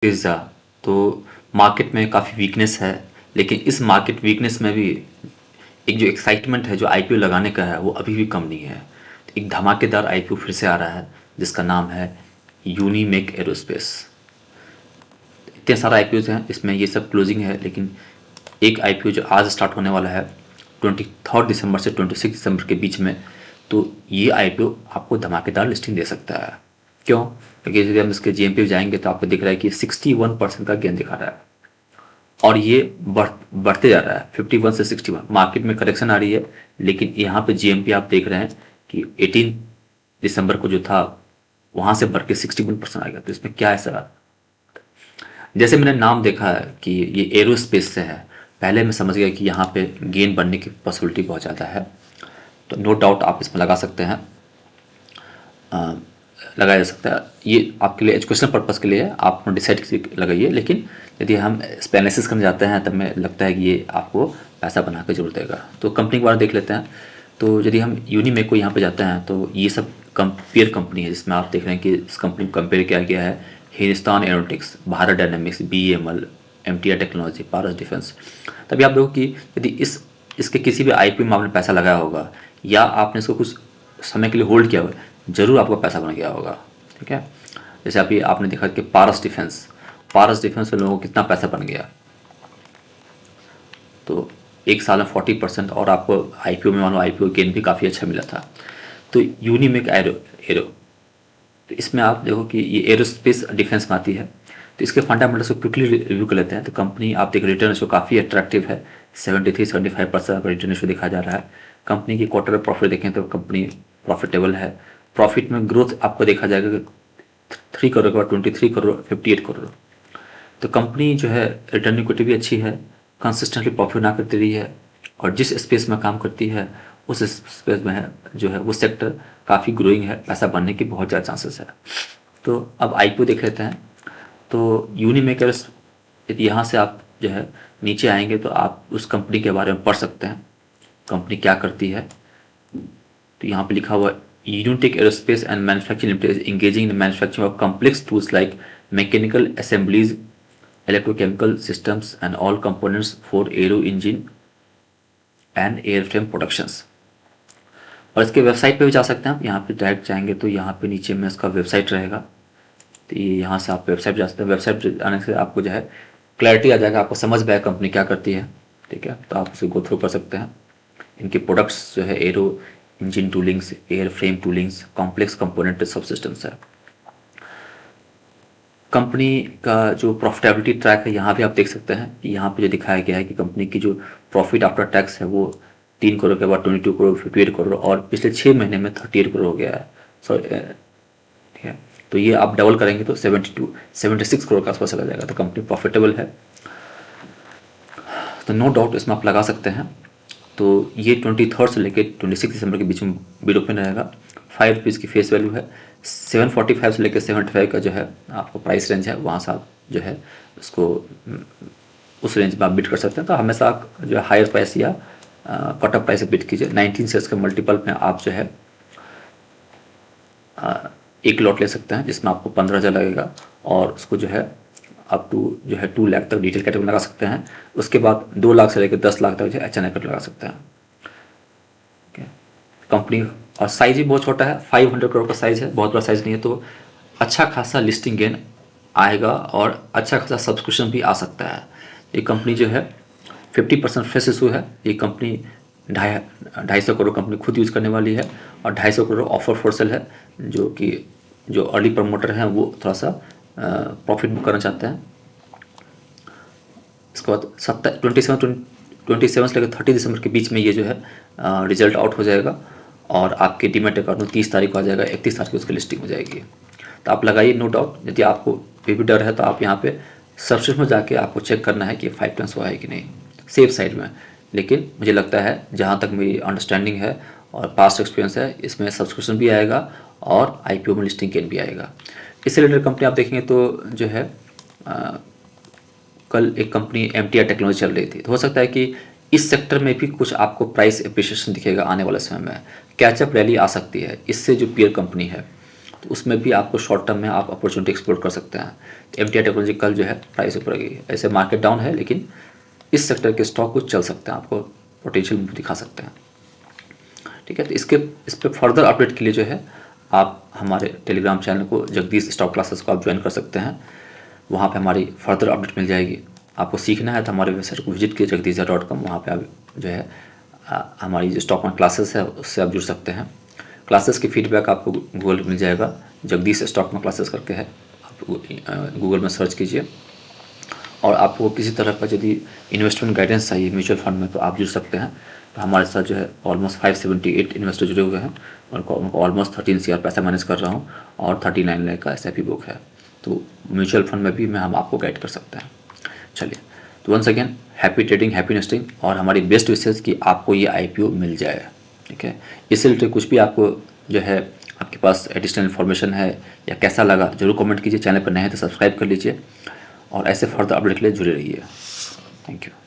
Pizza. तो market में काफ़ी वीकनेस है, लेकिन इस मार्केट वीकनेस में भी एक जो एक्साइटमेंट है, जो आईपीओ लगाने का है, वो अभी भी कम नहीं है। एक धमाकेदार आईपीओ फिर से आ रहा है, जिसका नाम है यूनिमेक एरोस्पेस। इतने सारे आईपीओ हैं, इसमें ये सब क्लोजिंग है, लेकिन एक आईपीओ जो आज स्टार्ट होने वाला है 23 दिसंबर से 26 दिसंबर के बीच में, तो ये आईपीओ आपको धमाकेदार लिस्टिंग दे सकता है। क्यों? क्योंकि यदि हम इसके जीएमपी जाएंगे तो आपको दिख रहा है कि 61% का गेन दिखा रहा है, और ये बढ़ते जा रहा है 51 से 61। मार्केट में करेक्शन आ रही है, लेकिन यहाँ पे जीएमपी आप देख रहे हैं कि 18 दिसंबर को जो था वहां से बढ़ के 61% आ गया। तो इसमें क्या है सर? जैसे मैंने नाम देखा है कि ये एरोस्पेस से है, पहले मैं समझ गया कि यहाँ पे गेन बढ़ने की पॉसिबिलिटी बहुत ज़्यादा है। तो नो डाउट आप इसमें लगा सकते हैं, लगाया जा सकता है। ये आपके लिए एजुकेशनल पर्पज़ के लिए है, आप डिसाइड लगाइए। लेकिन यदि हम इस पर एनालिसिस करने जाते हैं तब हमें लगता है कि ये आपको पैसा बना के जरूर देगा। तो कंपनी के बारे में देख लेते हैं। तो यदि हम यूनिमेक को यहाँ पे जाते हैं तो ये सब पेयर कंपनी है, जिसमें आप देख रहे हैं कि इस कंपनी को कंपेयर किया गया है Hindustan Aeronautics, Bharat Dynamics, BEML, MTR Technology, Paras Defence. तभी आप देखो कि यदि इसके किसी भी आईपीओ में आपने पैसा लगाया होगा या आपने इसको कुछ समय के लिए होल्ड किया हुआ है, जरूर आपका पैसा बन गया होगा। ठीक है, जैसे अभी आपने देखा कि पारस डिफेंस में लोगों को कितना पैसा बन गया। तो एक साल में 40%, और आपको आईपीओ में मानो आईपीओ गेन भी काफ़ी अच्छा मिला था। तो यूनिमेक एरो, तो इसमें आप देखो कि ये एरोस्पेस डिफेंस में आती है। तो इसके फंडामेंटल्स को क्विकली रिव्यू कर लेते हैं। तो कंपनी आप देख रिटर्न इसको काफ़ी अट्रैक्टिव है, 73-75% का रिटर्न इसको दिखाया जा रहा है। कंपनी की क्वार्टर प्रॉफिट देखें तो कंपनी प्रॉफिटेबल है। प्रॉफिट में ग्रोथ आपको देखा जाएगा कि 3 करोड़ के बाद 23 करोड़, 58 करोड़। तो कंपनी जो है रिटर्न इक्विटी भी अच्छी है, कंसिस्टेंटली प्रॉफिट ना करती रही है, और जिस स्पेस में काम करती है उस स्पेस में है जो है वो सेक्टर काफ़ी ग्रोइंग है, पैसा बनने की बहुत ज़्यादा चांसेस है। तो अब आईपीओ देख लेते हैं। तो यूनिमेकर्स, यदि यहाँ से आप जो है नीचे आएंगे तो आप उस कंपनी के बारे में पढ़ सकते हैं, कंपनी क्या करती है। तो यहाँ पे लिखा हुआ Unitech aerospace and manufacturing limited is engaging in manufacturing of complex tools like mechanical assemblies, electrochemical systems and all components for aero engine and airframe productions। और इसके वेबसाइट पे भी जा सकते हैं आप। यहाँ पे डायरेक्ट जाएंगे तो यहाँ पे नीचे में इसका वेबसाइट रहेगा। तो ये यहाँ से आप वेबसाइट जा सकते हैं। वेबसाइट आने से आपको जो है क्लैरिटी आ जाएगा, आपको समझ में आएगा कंपनी क्या करती है। ठीक है, तो आप उसे गो थ्रू कर सकते हैं। इनके प्रोडक्ट्स जो है aero engine toolings, air frame toolings, complex component sub systems है। कंपनी का जो प्रॉफिटेबिलिटी ट्रैक है यहाँ भी आप देख सकते हैं कि यहाँ पे जो दिखाया गया है कि कंपनी की जो प्रॉफिट आफ्टर टैक्स है वो 3 करोड़ के बाद 22 करोड़, 58 करोड़, और पिछले 6 महीने में 38 करोड़ हो गया है। सॉरी, ठीक है, तो ये आप डबल करेंगे तो 76 करोड़ के आसपास चला जाएगा। तो कंपनी प्रॉफिटेबल है, तो नो डाउट इसमें आप लगा सकते हैं। तो ये 23 से लेकर 26 दिसंबर के बीच में बिड ओपन रहेगा। 5 रुपीज़ की फेस वैल्यू है। 745 से लेकर 75 का जो है आपको प्राइस रेंज है, वहाँ से आप जो है उसको उस रेंज में आप बिड कर सकते हैं। तो हमेशा आप जो है हायर प्राइस या कट ऑफ प्राइस से बिड कीजिए। 19 शेयर्स के मल्टीपल में आप जो है एक लॉट ले सकते हैं, जिसमें आपको 15,000 लगेगा, और उसको जो है अप टू जो है 2 लाख तक डिटेल कैटेगरी लगा सकते हैं। उसके बाद 2 लाख से लेकर 10 लाख तक जो है एच लगा सकते हैं। कंपनी और साइज भी बहुत छोटा है, 500 करोड़ का साइज है, बहुत बड़ा साइज नहीं है। तो अच्छा खासा लिस्टिंग गेन आएगा और अच्छा खासा सब्सक्रिप्शन भी आ सकता है। ये कंपनी जो है 50% फ्रेश इशू है। ये कंपनी 250 करोड़ कंपनी खुद यूज़ करने वाली है, और 250 करोड़ ऑफर फॉर सेल है, जो कि जो अर्ली प्रमोटर हैं वो थोड़ा सा प्रॉफिट बुक करना चाहते हैं। इसके बाद 27 से लेकर 30 दिसंबर के बीच में ये जो है रिजल्ट आउट हो जाएगा, और आपके डीमेट अकाउंट में 30 तारीख को आ जाएगा, 31 तारीख को उसकी लिस्टिंग हो जाएगी। तो आप लगाइए, नो डाउट। यदि आपको फिर भी डर है तो आप यहाँ पे सब्सक्रिप्शन में जाके आपको चेक करना है कि 5 टाइम्स हुआ है कि नहीं, सेफ साइड में। लेकिन मुझे लगता है, जहाँ तक मेरी अंडरस्टैंडिंग है और पास्ट एक्सपीरियंस है, इसमें सब्सक्रिप्शन भी आएगा और आईपीओ में लिस्टिंग गेन भी आएगा। इससे रिलेटेड कंपनी आप देखेंगे तो जो है कल एक कंपनी एमटीआर टेक्नोलॉजी चल रही थी, तो हो सकता है कि इस सेक्टर में भी कुछ आपको प्राइस एप्रिसिएशन दिखेगा आने वाले समय में। कैचअप रैली आ सकती है इससे, जो पीयर कंपनी है। तो उसमें भी आपको शॉर्ट टर्म में आप अपॉर्चुनिटी एक्सप्लोर कर सकते हैं। MTI टेक्नोलॉजी कल जो है प्राइस ऊपर गई है, ऐसे मार्केट डाउन है लेकिन इस सेक्टर के स्टॉक कुछ चल सकते हैं, आपको पोटेंशियल दिखा सकते हैं। ठीक है, तो इस पर फर्दर अपडेट के लिए जो है आप हमारे टेलीग्राम चैनल को जगदीश स्टॉक क्लासेस को आप ज्वाइन कर सकते हैं। वहाँ पे हमारी फर्दर अपडेट मिल जाएगी। आपको सीखना है तो हमारे वेबसाइट को विजिट कीजिए jagdishja.com। वहाँ पे आप जो है हमारी जो स्टॉक में क्लासेस है उससे आप जुड़ सकते हैं। क्लासेस की फीडबैक आपको गूगल मिल जाएगा, जगदीश स्टॉक में क्लासेस करके है, आप गूगल में सर्च कीजिए। और आपको किसी तरह का यदि इन्वेस्टमेंट गाइडेंस चाहिए म्यूचुअल फंड में तो आप जुड़ सकते हैं। तो हमारे साथ जो है ऑलमोस्ट 578 इन्वेस्टर जुड़े हुए हैं, उनको ऑलमोस्ट 13 CR पैसा मैनेज कर रहा हूँ और 39 लाख का SIP बुक है। तो म्यूचुअल फंड में भी हम आपको गाइड कर सकते हैं। चलिए, तो once again happy trading, happy investing, और हमारी बेस्ट विशेष कि आपको ये IPO मिल जाए। ठीक है, इससे रिलेटेड कुछ भी आपको जो है आपके पास एडिशनल इन्फॉर्मेशन है या कैसा लगा जरूर कमेंट कीजिए। चैनल पर नए हैं तो सब्सक्राइब कर लीजिए और ऐसे फर्दर अपडेट के लिए जुड़े रहिए। Thank you.